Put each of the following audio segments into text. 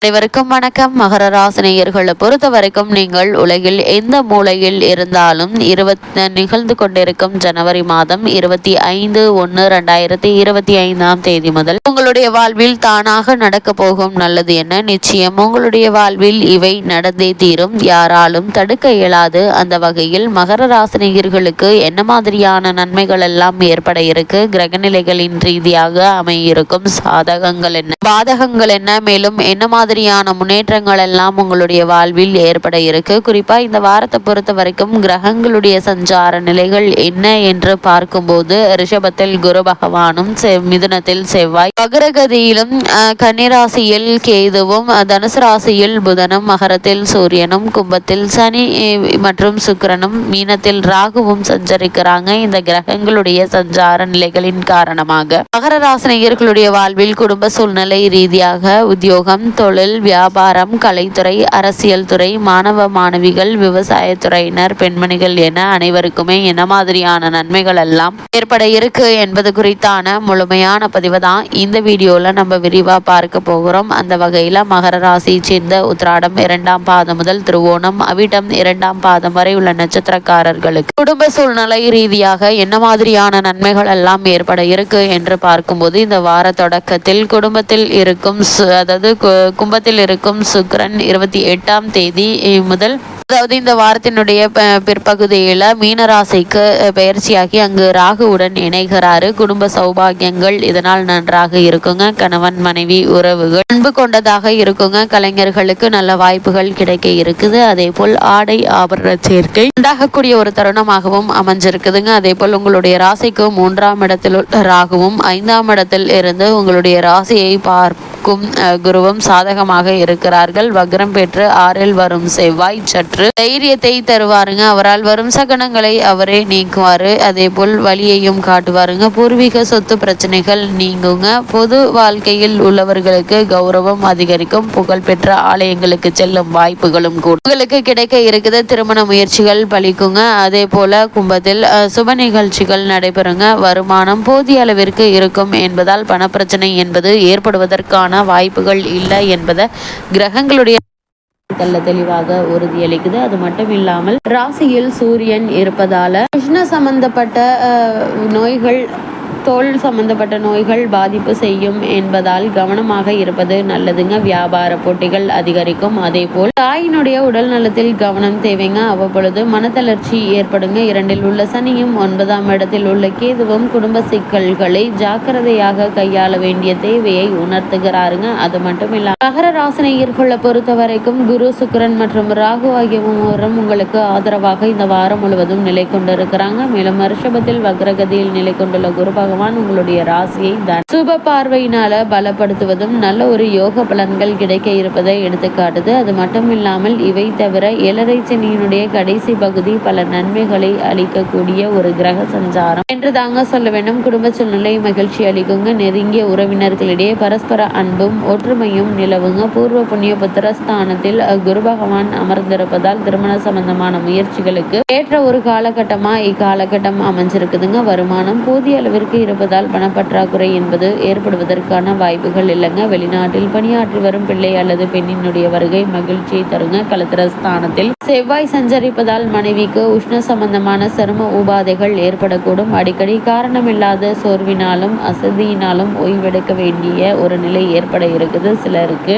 அனைவருக்கும் வணக்கம். மகர ராசினியர்களை பொறுத்த வரைக்கும் நீங்கள் உலகில் எந்த மூலையில் இருந்தாலும் நிகழ்ந்து கொண்டிருக்கும் ஜனவரி மாதம் 25/1/2025 முதல் உங்களுடைய வாழ்வில் தானாக நடக்க போகும் நல்லது என்ன? நிச்சயம் உங்களுடைய வாழ்வில் இவை நடந்தே தீரும். யாராலும் தடுக்க இயலாது. அந்த வகையில் மகர ராசினியர்களுக்கு என்ன மாதிரியான நன்மைகள் எல்லாம் ஏற்பட இருக்கு, கிரகநிலைகளின் ரீதியாக அமையிருக்கும் சாதகங்கள் என்ன, பாதகங்கள் என்ன, மேலும் என்ன மாதிரியான முன்னேற்றங்கள் எல்லாம் உங்களுடைய வாழ்வில் ஏற்பட இருக்கு. குறிப்பா இந்த வாரத்தை பொறுத்த வரைக்கும் கிரகங்களுடைய சஞ்சார நிலைகள் என்ன என்று பார்க்கும்போது ரிஷபத்தில் குரு பகவானும் மிதுனத்தில் செவ்வாய், வக்ரகதியிலும் கன்னிராசியில் கேதுவும், தனுசு ராசியில் புதனும், மகரத்தில் சூரியனும், கும்பத்தில் சனி மற்றும் சுக்கிரனும், மீனத்தில் ராகுவும் சஞ்சரிக்கிறாங்க. இந்த கிரகங்களுடைய சஞ்சார நிலைகளின் காரணமாக மகர ராசினியர்களுடைய வாழ்வில் குடும்ப சூழ்நிலை ரீதியாக உத்தியோகம், தொழில், வியாபாரம், கலைத்துறை, அரசியல் துறை, மாணவ மாணவிகள், விவசாயத்துறையினர், பெண்மணிகள் என அனைவருக்குமே என்ன மாதிரியான நன்மைகள் எல்லாம் ஏற்பட இருக்கு என்பது குறித்தான முழுமையான பதிவு தான் இந்த வீடியோல நம்ம விரிவா பார்க்க போகிறோம். அந்த வகையில மகர ராசியை சேர்ந்த உத்திராடம் 2ஆம் பாதம் முதல் திருவோணம் அவிட்டம் 2ஆம் பாதம் வரை உள்ள நட்சத்திரக்காரர்களுக்கு குடும்ப சூழ்நிலை ரீதியாக என்ன மாதிரியான நன்மைகள் எல்லாம் ஏற்பட இருக்கு என்று பார்க்கும்போது இந்த வார தொடக்கத்தில் குடும்பத்தில் இருக்கும் கும்பத்தில் இருக்கும் சுக்கிரன் 28ஆம் தேதி முதல், அதாவது இந்த வாரத்தினுடைய பிற்பகுதியில மீனராசிக்கு பயிற்சியாகி அங்கு ராகுவுடன் இணைகிறாரு. குடும்ப சௌபாகியங்கள் இதனால் நன்றாக இருக்குங்க. கணவன் மனைவி உறவுகள் அன்பு கொண்டதாக இருக்குங்க. கலைஞர்களுக்கு நல்ல வாய்ப்புகள் கிடைக்க இருக்குது. அதே போல் ஆடை ஆபரண சேர்க்கை உண்டாகக்கூடிய ஒரு தருணமாகவும் அமைஞ்சிருக்குதுங்க. அதே போல் உங்களுடைய ராசிக்கு 3ஆம் இடத்தில் ராகுவும் 5ஆம் இடத்தில் இருந்து உங்களுடைய ராசியை பார்க்கும் குருவும் சாதகமாக இருக்கிறார்கள். வக்ரம் பெற்று 6இல் வரும் செவ்வாய் சற்று தைரியத்தை தருவாருங்க. அவரால் வரும் சகனங்களை அவரே நீக்குவாரு. அதே போல் வழியையும் காட்டுவாருங்க. பூர்வீக சொத்து பிரச்சனைகள் நீங்குங்க. பொது வாழ்க்கையில் உள்ளவர்களுக்கு கௌரவம் அதிகரிக்கும். புகழ்பெற்ற ஆலயங்களுக்கு செல்லும் வாய்ப்புகளும் கூட உங்களுக்கு கிடைக்க இருக்குது. திருமண முயற்சிகள் பலிக்குங்க. அதே போல கும்பத்தில் சுப நிகழ்ச்சிகள் நடைபெறுங்க. வருமானம் போதிய அளவிற்கு இருக்கும் என்பதால் பணப்பிரச்சனை என்பது ஏற்படுவதற்கான வாய்ப்புகள் இல்லை என்பதை கிரகங்களுடைய தெளிவாக உறுதியளிக்குது. அது மட்டும் இல்லாமல் ராசியில் சூரியன் இருப்பதால உஷ்ண சம்பந்தப்பட்ட நோய்கள், தோல் சம்பந்தப்பட்ட நோய்கள் பாதிப்பு செய்யும் என்பதால் கவனமாக இருப்பது நல்லதுங்க. வியாபார போட்டிகள் அதிகரிக்கும். அதே போல் தாயினுடைய உடல் நலத்தில் கவனம் தேவைங்க. அவ்வப்பொழுது மனத்தளர்ச்சி ஏற்படுங்க. 2இல் உள்ள சனியும் 9ஆம் இடத்தில் உள்ள கேதுவும் குடும்ப சிக்கல்களை ஜாக்கிரதையாக கையாள வேண்டிய தேவையை உணர்த்துகிறாருங்க. அது மட்டும் இல்ல மகர ராசினியர்களை பொறுத்த வரைக்கும் குரு, சுக்கிரன் மற்றும் ராகு ஆகிய மூவரும் உங்களுக்கு ஆதரவாக இந்த வாரம் முழுவதும் நிலை கொண்டிருக்கிறாங்க. மேலும் ரிஷபத்தில் வக்ரகதியில் நிலை கொண்டுள்ள குரு பகவான் உங்களுடைய ராசியை சுப பார்வையினால பலப்படுத்துவதும் நல்ல ஒரு யோக பலன்கள் கிடைக்க இருப்பதை எடுத்துக்காட்டுது. அது மட்டும் இல்லாமல் இவை தவிர 7.5 சனியினுடைய கடைசி பகுதி பல நன்மைகளை அளிக்கக்கூடிய ஒரு கிரக சஞ்சாரம் என்று தாங்க சொல்ல வேண்டும். குடும்ப சூழ்நிலை மகிழ்ச்சி அளிக்குங்க. நெருங்கிய உறவினர்களிடையே பரஸ்பர அன்பும் ஒற்றுமையும் நிலவுங்க. பூர்வ புண்ணிய புத்திரஸ்தானத்தில் குரு பகவான் அமர்ந்திருப்பதால் திருமண சம்பந்தமான முயற்சிகளுக்கு ஏற்ற ஒரு காலகட்டமா இக்காலகட்டம் அமைஞ்சிருக்குதுங்க. வருமானம் போதிய அளவிற்கு இருப்பதால் பணப்பற்றாக்குறை என்பது ஏற்படுவதற்கான வாய்ப்புகள் இல்லைங்க. வெளிநாட்டில் பணியாற்றி வரும் பிள்ளை அல்லது பெண்ணினுடைய வருகை மகிழ்ச்சியை தருங்க. கலத்திரஸ்தானத்தில் செவ்வாய் சஞ்சரிப்பதால் மனைவிக்கு உஷ்ண சம்பந்தமான சரும உபாதைகள் ஏற்படக்கூடும். அடிக்கடி காரணமில்லாத சோர்வினாலும் அசதியினாலும் ஓய்வெடுக்க வேண்டிய ஒரு நிலை ஏற்பட இருக்குது. சிலருக்கு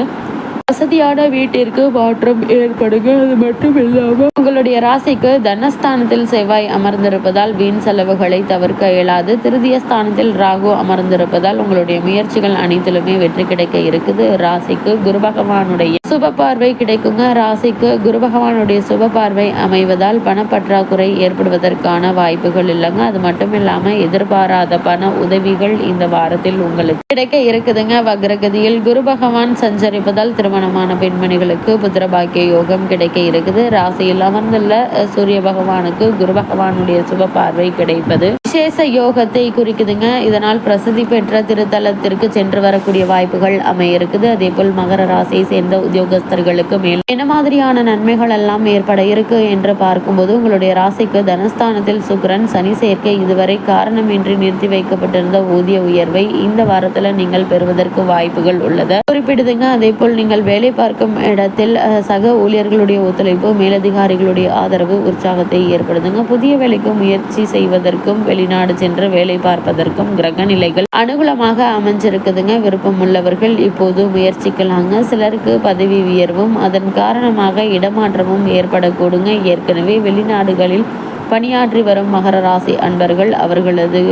வசதியான வீட்டிற்கு மாற்றம் ஏற்படுங்க. அது மட்டும் இல்லாமல் உங்களுடைய ராசிக்கு தனஸ்தானத்தில் செவ்வாய் அமர்ந்திருப்பதால் வீண் செலவுகளை தவிர்க்க இயலாது. திருதிய ஸ்தானத்தில் ராகு அமர்ந்திருப்பதால் உங்களுடைய முயற்சிகள் அனைத்திலுமே வெற்றி கிடைக்க இருக்குது. ராசிக்கு குரு பகவானுடைய சுப பார்வை கிடைக்குங்க. ராசிக்கு குரு பகவானுடைய சுப பார்வை அமைவதால் பணப்பற்றாக்குறை ஏற்படுவதற்கான வாய்ப்புகள் இல்லைங்க. அது மட்டும் இல்லாம எதிர்பாராத பண உதவிகள் இந்த வாரத்தில் உங்களுக்கு கிடைக்க இருக்குதுங்க. வக்ரகதியில் குரு பகவான் சஞ்சரிப்பதால் திருமணமான பெண்மணிகளுக்கு புத்திரபாக்கிய யோகம் கிடைக்க இருக்குது. ராசியில் அமர்ந்துள்ள சூரிய பகவானுக்கு குரு பகவானுடைய சுப பார்வை கிடைப்பது விசேஷ யோகத்தை குறிக்குதுங்க. இதனால் பிரசித்தி பெற்ற திருத்தலத்திற்கு சென்று வரக்கூடிய வாய்ப்புகள் அமைய இருக்குது. அதே போல் மகர ராசியை சேர்ந்த உத்தியோகஸ்தர்களுக்கு மேல் என்ன மாதிரியான நன்மைகள் எல்லாம் ஏற்பட இருக்கு என்று பார்க்கும்போது, உங்களுடைய ராசிக்கு தனஸ்தானத்தில் சுக்கிரன் சனி சேர்க்கை இதுவரை காரணமின்றி நிறுத்தி வைக்கப்பட்டிருந்த ஊதிய உயர்வை இந்த வாரத்துல நீங்கள் பெறுவதற்கு வாய்ப்புகள் உள்ளது குறிப்பிடுதுங்க. அதே போல் நீங்கள் வேலை பார்க்கும் இடத்தில் சக ஊழியர்களுடைய ஒத்துழைப்பு, மேலதிகாரிகளுடைய ஆதரவு உற்சாகத்தை ஏற்படுத்துங்க. புதிய வேலைக்கு முயற்சி செய்வதற்கும் வெளிநாடு சென்று வேலை பார்ப்பதற்கும் கிரக நிலைகள் அனுகூலமாக அமைஞ்சிருக்குதுங்க. விருப்பம் உள்ளவர்கள் இப்போது முயற்சிக்கலாங்க. சிலருக்கு பதவி உயர்வும் அதன் காரணமாக இடமாற்றமும் ஏற்படக்கூடுங்க. ஏற்கனவே வெளிநாடுகளில் பணியாற்றி வரும் மகர ராசி அன்பர்கள் அவர்களது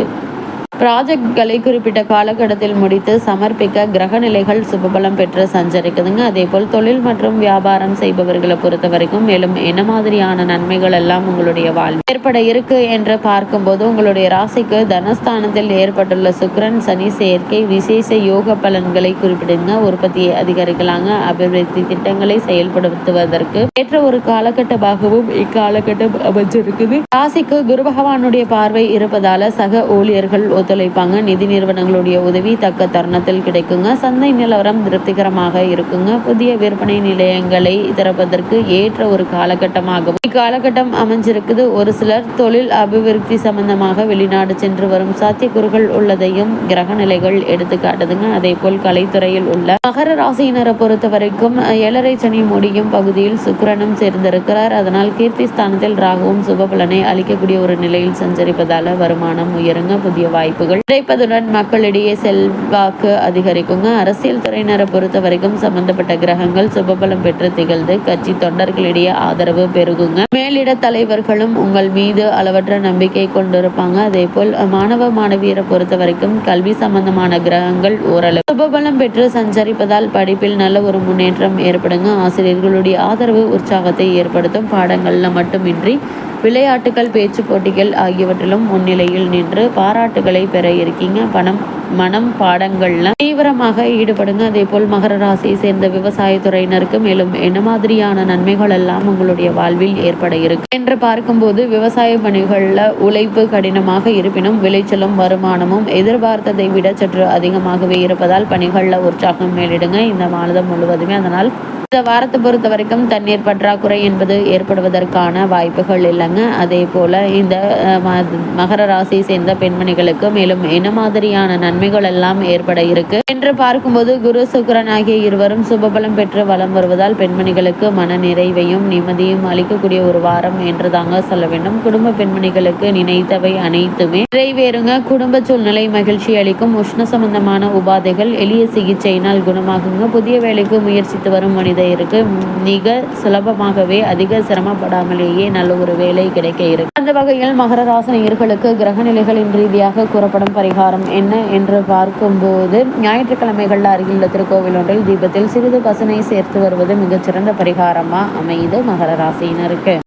ப்ராஜெக்ட்களை குறிப்பிட்ட காலகட்டத்தில் முடித்து சமர்ப்பிக்க கிரக நிலைகள் சுபபலம் பெற்று சஞ்சரிக்குதுங்க. அதே போல் தொழில் மற்றும் வியாபாரம் செய்பவர்களை பொறுத்த வரைக்கும் மேலும் என்ன மாதிரியான நன்மைகள் எல்லாம் உங்களுடைய வாழ்வில் ஏற்பட இருக்கு என்று பார்க்கும்போது, உங்களுடைய ராசிக்கு தனஸ்தானத்தில் ஏற்பட்டுள்ள சுக்கிரன் சனி சேர்க்கை விசேஷ யோக பலன்களை குறிப்பிடுங்க. உற்பத்தியை அதிகரிக்கலாங்க. அபிவிருத்தி திட்டங்களை செயல்படுத்துவதற்கு ஏற்ற ஒரு காலகட்டமாகவும் இக்காலகட்டம் அமைஞ்சிருக்குது. ராசிக்கு குரு பகவானுடைய பார்வை இருப்பதால சக ஊழியர்கள் ஒத்துழைப்பாங்க. நிதி நிறுவனங்களுடைய உதவி தக்க தருணத்தில் கிடைக்குங்க. சந்தை நிலவரம் திருப்திகரமாக இருக்குங்க. புதிய விற்பனை நிலையங்களை திறப்பதற்கு ஏற்ற ஒரு காலகட்டமாகவும் இக்காலகட்டம் அமைஞ்சிருக்குது. ஒரு சிலர் தொழில் அபிவிருத்தி சம்பந்தமாக வெளிநாடு சென்று வரும் சாத்தியக்கூறுகள் உள்ளதையும் கிரக நிலைகள் எடுத்து காட்டுதுங்க. அதே போல் கலைத்துறையில் உள்ள மகர ராசியினரை பொறுத்த வரைக்கும் 7.5 சனி முடியும் பகுதியில் சுக்கிரனும் சேர்ந்திருக்கிறார். அதனால் கீர்த்தி ஸ்தானத்தில் ராகுவும் சுப பலனை அளிக்கக்கூடிய ஒரு நிலையில் சஞ்சரிப்பதால வருமானம் உயருங்க. புதிய வாய்ப்புகள் கிடைப்பதுடன் மக்களிடையே செல்வாக்கு அதிகரிக்குங்க. அரசியல் துறையினரை பொறுத்த வரைக்கும் சம்பந்தப்பட்ட கிரகங்கள் சுபபலம் பெற்று திகழ்ந்து கட்சி தொண்டர்களிடையே ஆதரவு பெருகுங்க. மேலிட தலைவர்களும் உங்கள் மீது அளவற்ற நம்பிக்கை கொண்டிருப்பாங்க. அதே போல் மாணவ மாணவியரை பொறுத்த வரைக்கும் கல்வி சம்பந்தமான கிரகங்கள் ஓரளவு சுபபலம் பெற்று சஞ்சரிப்பதால் படிப்பில் நல்ல ஒரு முன்னேற்றம் ஏற்படுங்க. ஆசிரியர்களுடைய ஆதரவு உற்சாகத்தை ஏற்படுத்தும். பாடங்கள்ல மட்டுமின்றி விளையாட்டுகள், பேச்சு போட்டிகள் ஆகியவற்றிலும் முன்னிலையில் நின்று பாராட்டுகளை பெற இருக்கீங்க. மனம் பாடங்கள்ல தீவிரமாக ஈடுபடுங்க. அதே போல் மகர ராசியை சேர்ந்த விவசாயத்துறையினருக்கு மேலும் என்ன மாதிரியான நன்மைகள் எல்லாம் உங்களுடைய வாழ்வில் ஏற்பட இருக்கு என்று பார்க்கும்போது, விவசாய பணிகள்ல உழைப்பு கடினமாக இருப்பினும் விளைச்சலும் வருமானமும் எதிர்பார்த்ததை விட சற்று அதிகமாகவே இருப்பதால் பணிகள்ல உற்சாகம் மேலிடுங்க இந்த மாதம் முழுவதுமே. அதனால் இந்த வாரத்தை பொறுத்த வரைக்கும் தண்ணீர் பற்றாக்குறை என்பது ஏற்படுவதற்கான வாய்ப்புகள் இல்லைங்க. அதே போல இந்த மகர ராசியை சேர்ந்த பெண்மணிகளுக்கு மேலும் என்ன மாதிரியான நன்மைகள் எல்லாம் ஏற்பட இருக்கு என்று பார்க்கும்போது, குரு சுக்கிரன் ஆகிய இருவரும் சுபபலம் பெற்று வலம் வருவதால் பெண்மணிகளுக்கு மன நிறைவையும் நிம்மதியும் அளிக்கக்கூடிய ஒரு வாரம் என்று தாங்க சொல்ல வேண்டும். குடும்ப பெண்மணிகளுக்கு நினைத்தவை அனைத்துமே நிறைவேறுங்க. குடும்ப சூழ்நிலை மகிழ்ச்சி அளிக்கும். உஷ்ண சம்பந்தமான உபாதைகள் எளிய சிகிச்சையினால் குணமாகுங்க. புதிய வேலைக்கு முயற்சித்து வரும் மனிதருக்கு மிக சுலபமாகவே அதிக சிரமப்படாமலேயே நல்ல ஒரு வேலை கிடைக்க இருக்கு. அந்த வகையில் மகர ராசினியர்களுக்கு கிரக நிலைகளின் ரீதியாக கூறப்படும் பரிகாரம் என்ன என்று பார்க்கும்போது, ஞாயிற்றுக்கிழமைகள்ல அருகிலுள்ள திருக்கோவில் ஒன்றில் தீபத்தில் சிறிது பசுனை சேர்த்து வருவது மிகச்சிறந்த பரிகாரமா அமையுது மகர ராசியினருக்கு.